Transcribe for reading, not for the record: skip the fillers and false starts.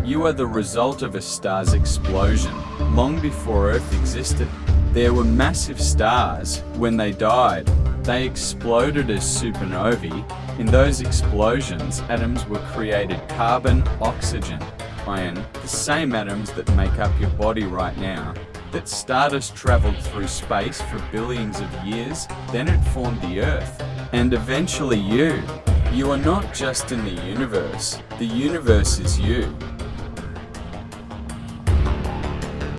You are the result of a star's explosion, long before Earth existed. There were massive stars. When they died, they exploded as supernovae. In those explosions, atoms were created: carbon, oxygen, iron, the same atoms that make up your body right now. That stardust traveled through space for billions of years, then it formed the Earth, and eventually you. You are not just in the universe is you.